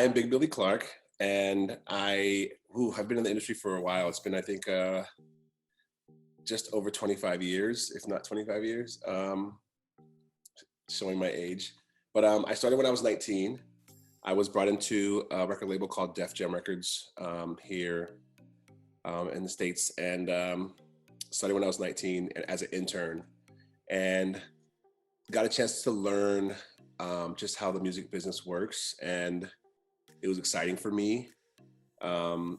I am Big Billy Clark, and I've been in the industry for a while. It's been, I think, just over 25 years, if not 25 years, showing my age. But I started when I was 19. I was brought into a record label called Def Jam Records here in the States, and started when I was 19 as an intern, and got a chance to learn just how the music business works, and it was exciting for me, and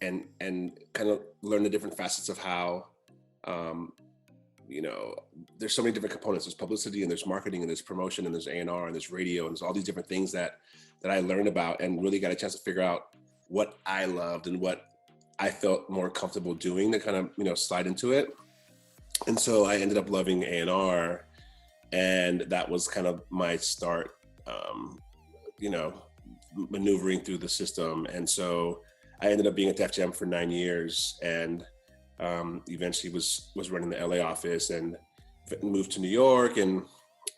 kind of learn the different facets of how, there's so many different components. There's publicity, and there's marketing, and there's promotion, and there's A&R, and there's radio, and there's all these different things that I learned about, and really got a chance to figure out what I loved and what I felt more comfortable doing to kind of, slide into it. And so I ended up loving A&R, and that was kind of my start, maneuvering through the system. And so I ended up being at Def Jam for 9 years, and eventually was running the LA office, and moved to New York, and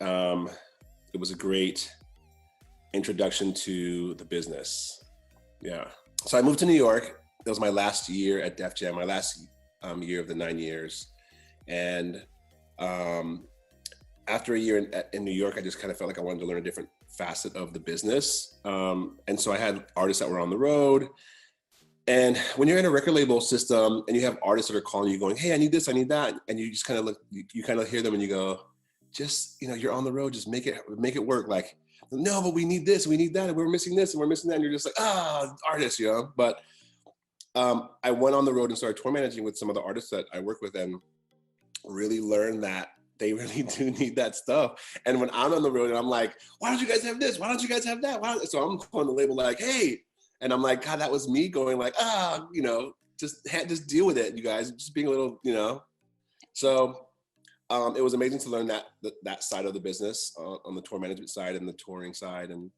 it was a great introduction to the business. Yeah. So I moved to New York. That was my last year at Def Jam, my last year of the 9 years. And after a year in New York, I just kind of felt like I wanted to learn a different facet of the business. And so I had artists that were on the road. And when you're in a record label system and you have artists that are calling you going, hey, I need this, I need that. And you just kind of look, you kind of hear them and you go, just, you're on the road, just make it work. Like, no, but we need this, we need that, and we're missing this, and we're missing that. And you're just like, artists, But I went on the road and started tour managing with some of the artists that I work with, and really learned that they really do need that stuff. And when I'm on the road and I'm like, why don't you guys have this? Why don't you guys have that? So I'm calling the label like, hey, and I'm like, God, that was me going like, just deal with it, you guys, just being a little, So it was amazing to learn that side of the business on the tour management side and the touring side, and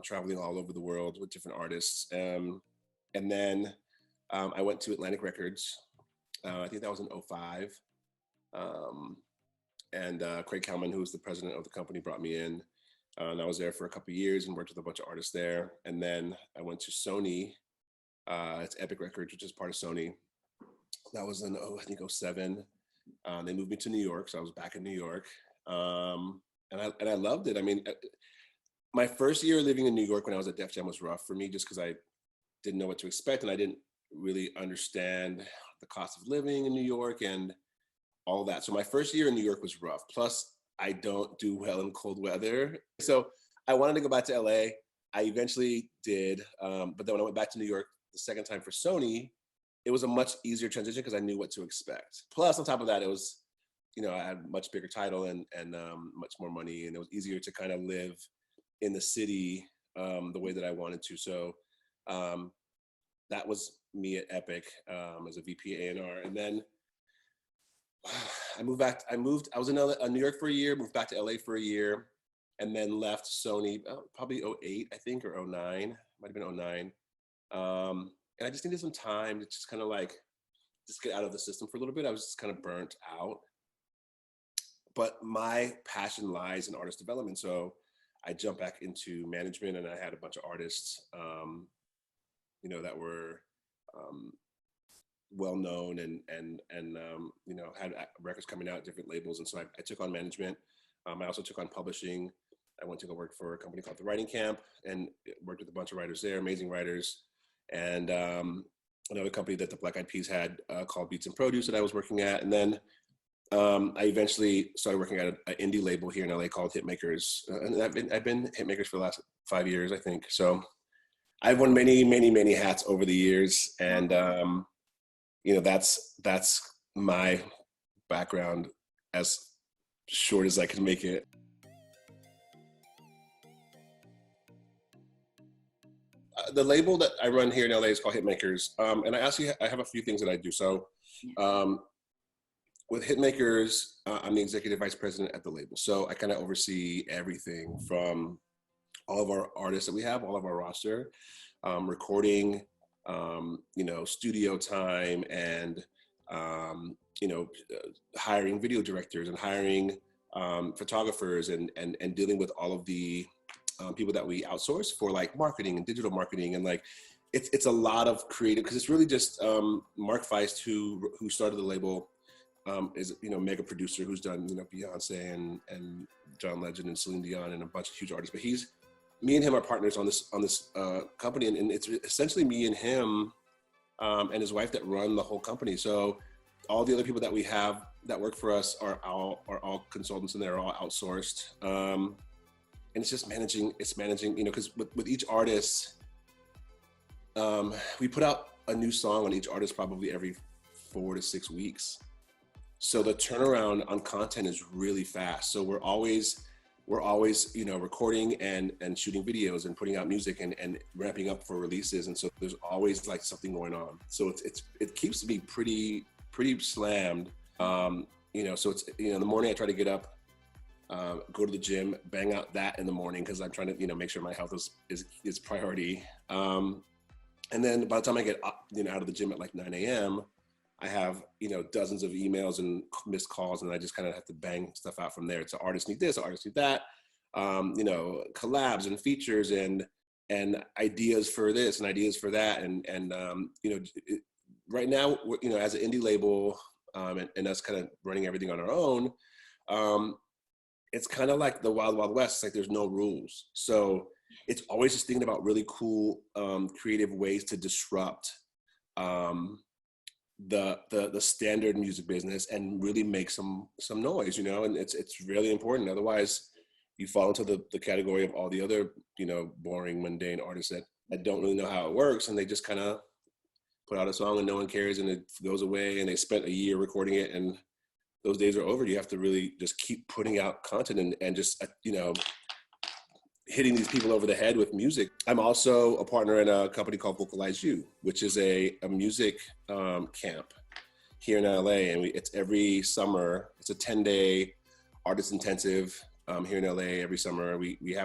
traveling all over the world with different artists. And then I went to Atlantic Records. I think that was in 2005. And Craig Kalman, who was the president of the company, brought me in. And I was there for a couple of years and worked with a bunch of artists there. And then I went to Sony. It's Epic Records, which is part of Sony. That was in, I think, 2007. They moved me to New York, so I was back in New York. And I loved it. I mean, my first year living in New York when I was at Def Jam was rough for me, just because I didn't know what to expect, and I didn't really understand the cost of living in New York and all that. So my first year in New York was rough. Plus, I don't do well in cold weather. So I wanted to go back to LA. I eventually did. But then when I went back to New York the second time for Sony, it was a much easier transition because I knew what to expect. Plus, on top of that, it was, I had a much bigger title and much more money, and it was easier to kind of live in the city the way that I wanted to. So that was me at Epic as a VP A&R. And then I moved back. I was in New York for a year, moved back to LA for a year, and then left Sony probably 2008, I think, or 2009. Might have been 2009. And I just needed some time to just kind of just get out of the system for a little bit. I was just kind of burnt out. But my passion lies in artist development. So I jumped back into management, and I had a bunch of artists, that were well known and had records coming out at different labels. And so I took on management. I also took on publishing. I went to go work for a company called The Writing Camp and worked with a bunch of writers there, amazing writers. And another company that the Black Eyed Peas had called Beats and Produce that I was working at. And then I eventually started working at an indie label here in LA called Hitmakers. And I've been Hitmakers for the last 5 years, I think. So I've worn many, many, many hats over the years. And that's my background, as short as I can make it. The label that I run here in LA is called Hitmakers. And I have a few things that I do. So with Hitmakers, I'm the executive vice president at the label. So I kind of oversee everything from all of our artists that we have, all of our roster, recording, studio time, and hiring video directors and hiring photographers and dealing with all of the people that we outsource for like marketing and digital marketing, and like it's a lot of creative, because it's really just Mark Feist, who started the label, is mega producer who's done Beyonce and John Legend and Celine Dion and a bunch of huge artists. But me and him are partners on this company, and it's essentially me and him and his wife that run the whole company. So all the other people that we have that work for us are all consultants, and they're all outsourced. And it's just managing, because with each artist, we put out a new song on each artist probably every 4 to 6 weeks. So the turnaround on content is really fast. So we're always recording and shooting videos and putting out music and ramping up for releases. And so there's always like something going on. So it keeps me pretty slammed. So it's, in the morning I try to get up, go to the gym, bang out that in the morning, because I'm trying to, make sure my health is priority. And then by the time I get up, out of the gym at like 9 a.m., I have, dozens of emails and missed calls, and I just kind of have to bang stuff out from there. It's artists need this, artists need that, collabs and features and ideas for this and ideas for that. Right now, as an indie label, and us kind of running everything on our own, it's kind of like the Wild Wild West. It's like there's no rules. So it's always just thinking about really cool, creative ways to disrupt the standard music business and really make some noise, and it's really important. Otherwise you fall into the category of all the other, boring, mundane artists that don't really know how it works, and they just kind of put out a song and no one cares, and it goes away, and they spent a year recording it, and those days are over. You have to really just keep putting out content and just, hitting these people over the head with music. I'm also a partner in a company called Vocalize You, which is a music camp here in LA. And it's every summer. It's a 10-day artist intensive here in LA every summer. We rent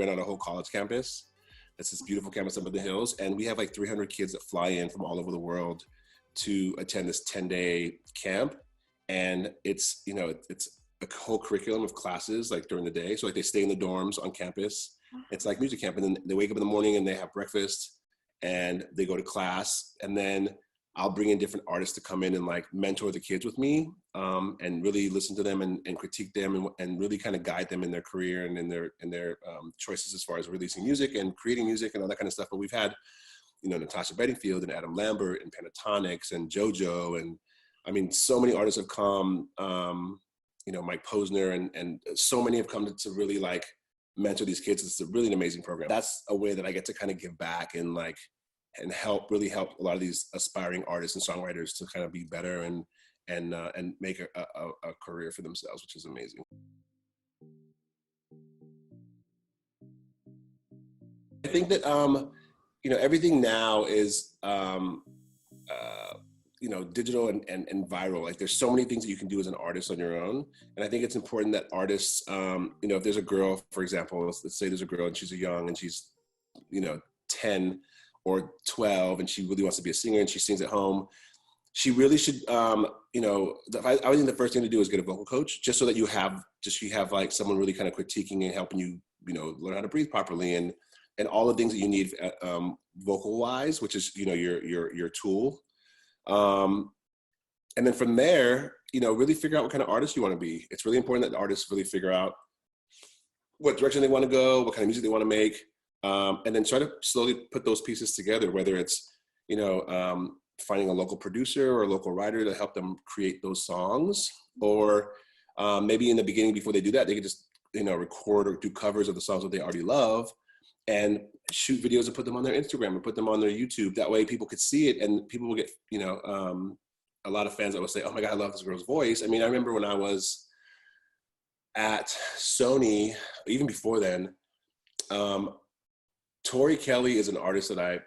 out a whole college campus. It's this beautiful campus up in the hills. And we have like 300 kids that fly in from all over the world to attend this 10-day camp. And it's a whole curriculum of classes like during the day. So like they stay in the dorms on campus. It's like music camp, and then they wake up in the morning and they have breakfast and they go to class, and then I'll bring in different artists to come in and like mentor the kids with me, and really listen to them and critique them and really kind of guide them in their career and in their choices as far as releasing music and creating music and all that kind of stuff. But we've had Natasha Bedingfield and Adam Lambert and Pentatonics and JoJo, and I mean so many artists have come. Mike Posner and so many have come to really like mentor these kids. It's a really amazing program. That's a way that I get to kind of give back and really help a lot of these aspiring artists and songwriters to kind of be better and make a career for themselves, which is amazing. I think that everything now is digital and viral. Like there's so many things that you can do as an artist on your own. And I think it's important that artists, if there's a girl, for example, let's say there's a girl and she's young and she's, 10 or 12 and she really wants to be a singer and she sings at home. She really should, I think the first thing to do is get a vocal coach, just so that you have like someone really kind of critiquing and helping you, learn how to breathe properly and all the things that you need vocal wise, which is, your tool. And then from there, really figure out what kind of artist you want to be. It's really important that the artists really figure out what direction they want to go, what kind of music they want to make, and then try to slowly put those pieces together, whether it's, finding a local producer or a local writer to help them create those songs, or maybe in the beginning, before they do that, they could just, record or do covers of the songs that they already love and shoot videos and put them on their Instagram or put them on their YouTube. That way people could see it and people will get, a lot of fans that will say, oh my God, I love this girl's voice. I mean, I remember when I was at Sony, even before then, Tori Kelly is an artist that I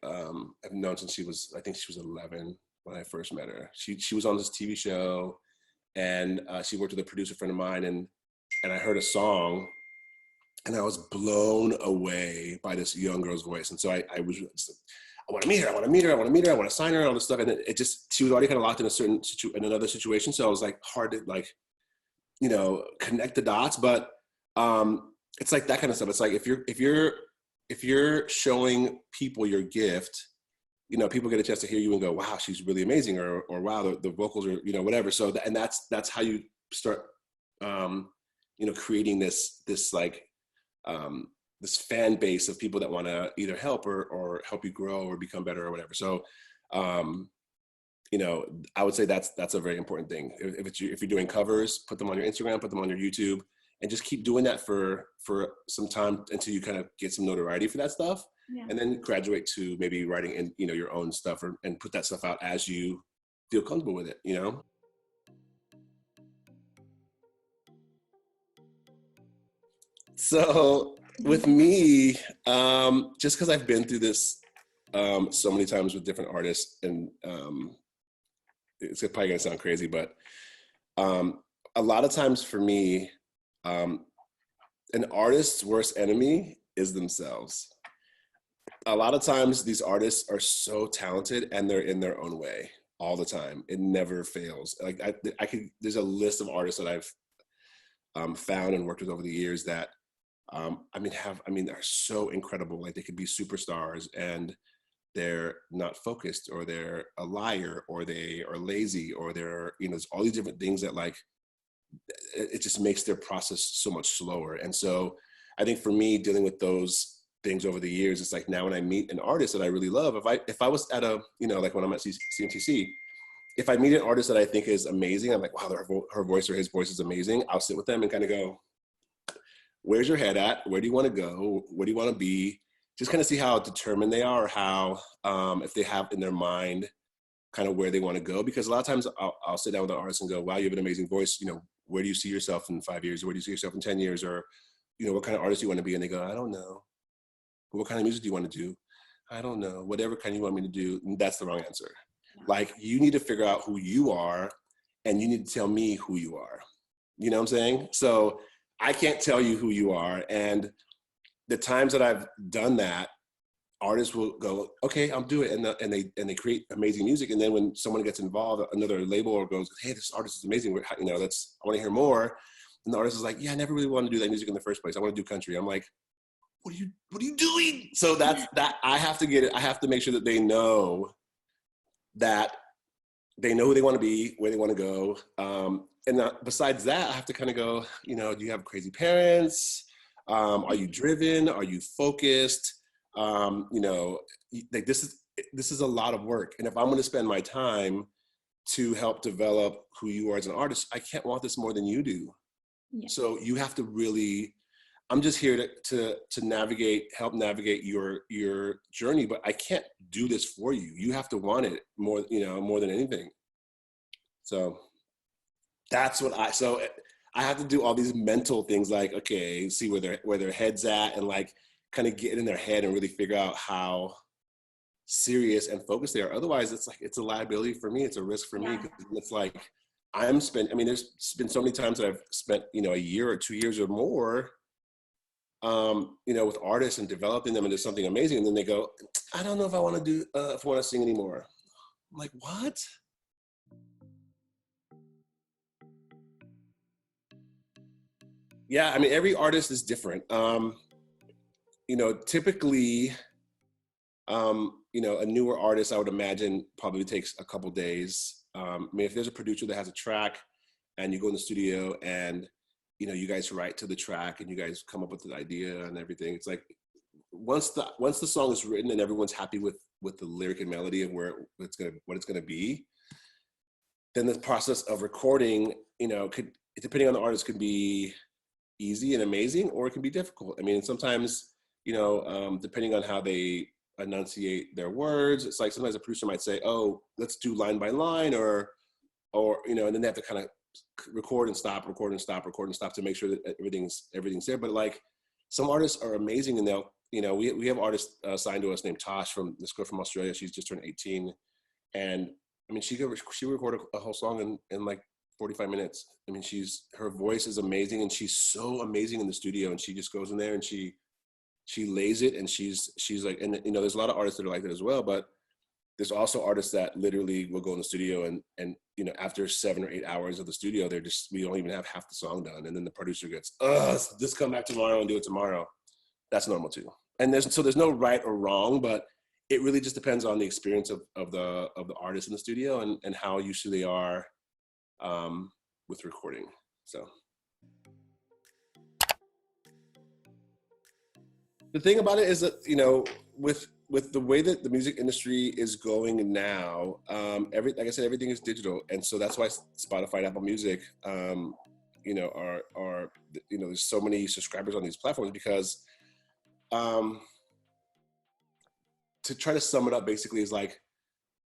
have known since I think she was 11 when I first met her. She was on this TV show, and she worked with a producer friend of mine, and I heard a song, and I was blown away by this young girl's voice. And so I was just like, I want to meet her, I want to meet her, I want to meet her, I want to sign her, all this stuff. And it just, she was already kind of locked in in another situation. So I was like hard to connect the dots. But it's like that kind of stuff. It's like if you're showing people your gift, you know, people get a chance to hear you and go, wow, she's really amazing, or wow, the vocals are, you know, whatever. So and that's how you start, you know, creating this like this fan base of people that want to either help or help you grow or become better or whatever. So you know, I would say that's a very important thing. If you're doing covers, put them on your Instagram, put them on your YouTube, and just keep doing that for some time until you kind of get some notoriety for that stuff. Yeah. And then graduate to maybe writing in, you know, your own stuff, and put that stuff out as you feel comfortable with it, you know? So with me, just because I've been through this so many times with different artists, and it's probably gonna sound crazy, but a lot of times for me, an artist's worst enemy is themselves. A lot of times these artists are so talented and they're in their own way all the time. It never fails. Like I could, there's a list of artists that I've found and worked with over the years that I mean, are so incredible. Like they could be superstars and they're not focused, or they're a liar, or they are lazy, or they're, you know, there's all these different things that like, it just makes their process so much slower. And so I think for me, dealing with those things over the years, it's like now when I meet an artist that I really love, if I was at a, you know, like when I'm at CMTC, if I meet an artist that I think is amazing, I'm like, wow, her voice or his voice is amazing. I'll sit with them and kind of go, where's your head at? Where do you want to go? What do you want to be? Just kind of see how determined they are, or how, if they have in their mind kind of where they want to go. Because a lot of times I'll sit down with an artist and go, wow, you have an amazing voice. You know, where do you see yourself in 5 years? Or where do you see yourself in 10 years? Or, you know, what kind of artist do you want to be? And they go, I don't know. What kind of music do you want to do? I don't know. Whatever kind you want me to do. And that's the wrong answer. Like, you need to figure out who you are, and you need to tell me who you are. You know what I'm saying? So I can't tell you who you are. And the times that I've done that, artists will go, okay, I'll do it. And they create amazing music. And then when someone gets involved, another label or goes, hey, this artist is amazing. You know, I want to hear more. And the artist is like, yeah, I never really wanted to do that music in the first place. I want to do country. I'm like, what are you doing? So that I have to get it. I have to make sure that they know who they want to be, where they want to go. And besides that, I have to kind of go, you know, do you have crazy parents? Are you driven? Are you focused? You know, like this is a lot of work. And if I'm going to spend my time to help develop who you are as an artist, I can't want this more than you do. Yeah. So you have to really, I'm just here to help navigate your journey, but I can't do this for you. You have to want it more, you know, more than anything. So that's what I have to do all these mental things, like, okay, see where their head's at, and like kind of get in their head and really figure out how serious and focused they are. Otherwise, it's like, it's a liability for me. It's a risk for me. It's like I mean, there's been so many times that I've spent, you know, a year or 2 years or more, you know, with artists and developing them into something amazing. And then they go, I don't know if I want to sing anymore. I'm like, what? Yeah, I mean, every artist is different. You know, typically, you know, a newer artist, I would imagine, probably takes a couple days. I mean, if there's a producer that has a track and you go in the studio and, you know, you guys write to the track and you guys come up with the idea and everything, it's like, once the song is written and everyone's happy with the lyric and melody of what it's gonna be, then the process of recording, you know, depending on the artist, could be easy and amazing, or it can be difficult. I mean, sometimes, you know, depending on how they enunciate their words, it's like sometimes a producer might say, oh, let's do line by line, or you know, and then they have to kind of record and stop to make sure that everything's there. But like, some artists are amazing, and they'll, you know, we have artists signed to us named Tosh, from this girl from Australia. She's just turned 18, and I mean, she recorded a whole song in like 45 minutes. I mean, her voice is amazing, and she's so amazing in the studio, and she just goes in there and she lays it, and she's like, and you know, there's a lot of artists that are like that as well, but there's also artists that literally will go in the studio and you know, after 7 or 8 hours of the studio, we don't even have half the song done. And then the producer gets, just come back tomorrow and do it tomorrow. That's normal too. And there's no right or wrong, but it really just depends on the experience of the artist in the studio and how used to they are with recording. So the thing about it is that, you know, with the way that the music industry is going now, like I said, everything is digital, and so that's why Spotify and Apple Music, you know, are you know, there's so many subscribers on these platforms because, to try to sum it up, basically is like,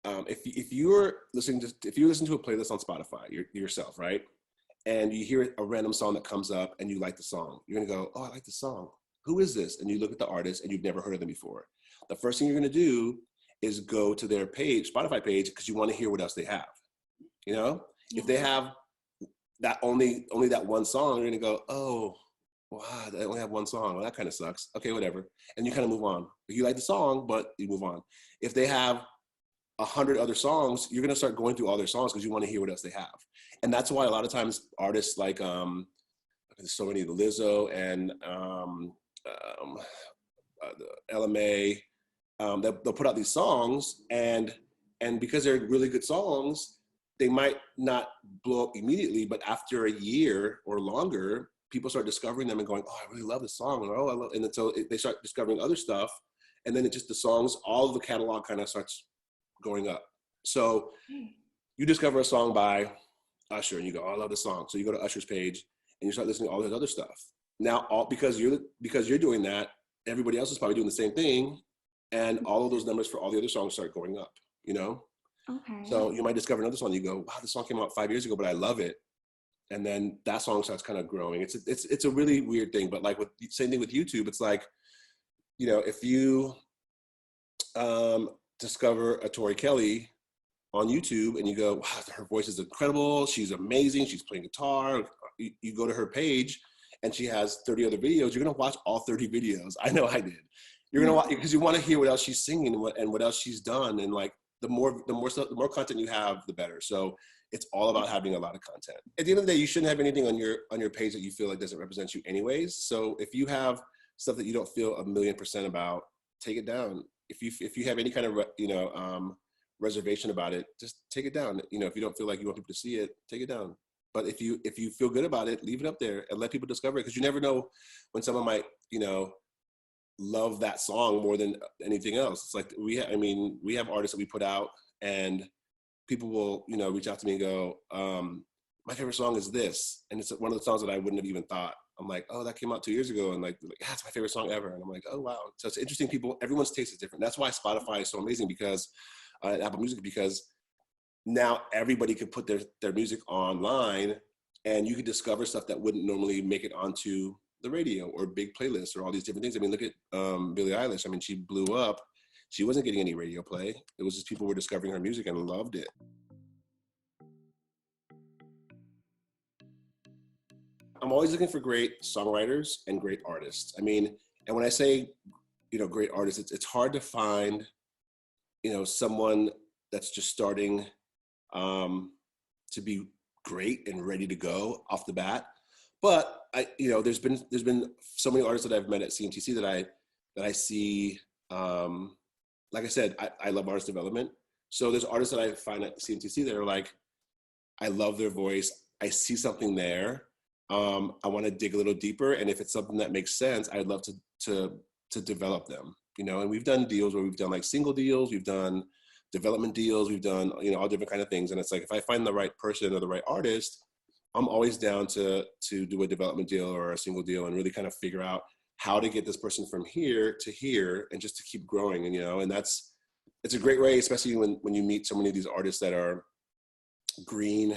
if you listen to a playlist on Spotify yourself, right, and you hear a random song that comes up and you like the song, you're gonna go, oh, I like the song. Who is this? And you look at the artist and you've never heard of them before. The first thing you're gonna do is go to their page, Spotify page, because you want to hear what else they have. You know, if they have that only that one song, you're gonna go, oh, wow, they only have one song. Well, that kind of sucks. Okay, whatever. And you kind of move on. You like the song, but you move on. If they have 100 other songs, you're gonna start going through all their songs because you want to hear what else they have. And that's why a lot of times artists like there's so many, the Lizzo and the LMA, they'll put out these songs, and because they're really good songs, they might not blow up immediately, but after a year or longer, people start discovering them and going, oh, I really love this song, or, oh, I love, and so they start discovering other stuff, and then the songs, all of the catalog kind of starts going up. So you discover a song by Usher, and you go, oh, I love this song. So you go to Usher's page, and you start listening to all his other stuff. Now, because you're doing that, everybody else is probably doing the same thing, and all of those numbers for all the other songs start going up, you know? Okay. So you might discover another song, you go, wow, this song came out 5 years ago, but I love it. And then that song starts kind of growing. It's a really weird thing, but like same thing with YouTube, it's like, you know, if you discover a Tori Kelly on YouTube and you go, wow, her voice is incredible, she's amazing, she's playing guitar, you go to her page and she has 30 other videos, you're gonna watch all 30 videos. I know I did. You're gonna watch because you want to hear what else she's singing and what else she's done, and like the more content you have, the better. So it's all about having a lot of content. At the end of the day, you shouldn't have anything on your page that you feel like doesn't represent you anyways. So if you have stuff that you don't feel 1,000,000% about, take it down. If you have any kind of reservation about it, just take it down. You know, if you don't feel like you want people to see it, take it down. But if you feel good about it, leave it up there and let people discover it, because you never know when someone might, you know, love that song more than anything else. It's like we have artists that we put out, and people will, you know, reach out to me and go, my favorite song is this, and it's one of the songs that I wouldn't have even thought. I'm like, oh, that came out 2 years ago, and like that's my favorite song ever. And I'm like, oh wow. So it's interesting. Everyone's taste is different. That's why Spotify is so amazing, because Apple Music, because now everybody could put their music online, and you could discover stuff that wouldn't normally make it onto the radio or big playlists or all these different things. I mean, look at Billie Eilish. I mean, she blew up. She wasn't getting any radio play. It was just people were discovering her music and loved it. I'm always looking for great songwriters and great artists. I mean, and when I say, you know, great artists, it's hard to find, you know, someone that's just starting to be great and ready to go off the bat. But there's been so many artists that I've met at CMTC that I see. Like I said, I love artist development. So there's artists that I find at CMTC that are like, I love their voice. I see something there. I want to dig a little deeper, and if it's something that makes sense, I'd love to develop them. You know, and we've done deals where we've done like single deals, we've done development deals, we've done, you know, all different kind of things. And it's like, if I find the right person or the right artist, I'm always down to do a development deal or a single deal and really kind of figure out how to get this person from here to here and just to keep growing. And, you know, and it's a great way, especially when you meet so many of these artists that are greener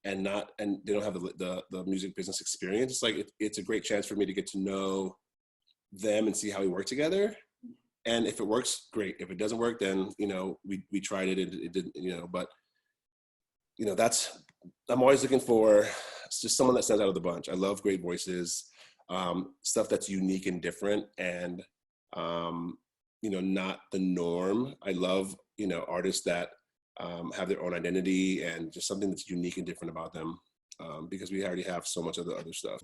and they don't have the music business experience. It's like, it's a great chance for me to get to know them and see how we work together. And if it works, great. If it doesn't work, then, you know, we tried it, it didn't, you know, but, you know, I'm always looking for just someone that stands out of the bunch. I love great voices, stuff that's unique and different. And not the norm. I love, artists that have their own identity and just something that's unique and different about them, because we already have so much of the other stuff.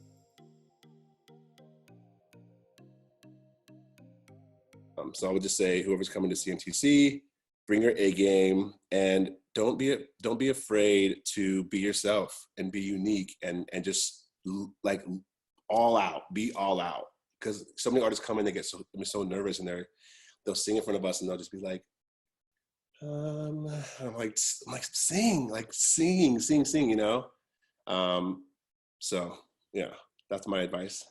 So I would just say, whoever's coming to CMTC, bring your A game, and don't be afraid to be yourself and be unique, and just like be all out. Because so many artists come in, they get so nervous, and they'll sing in front of us, and they'll just be like, I'm like sing, sing. So yeah, that's my advice.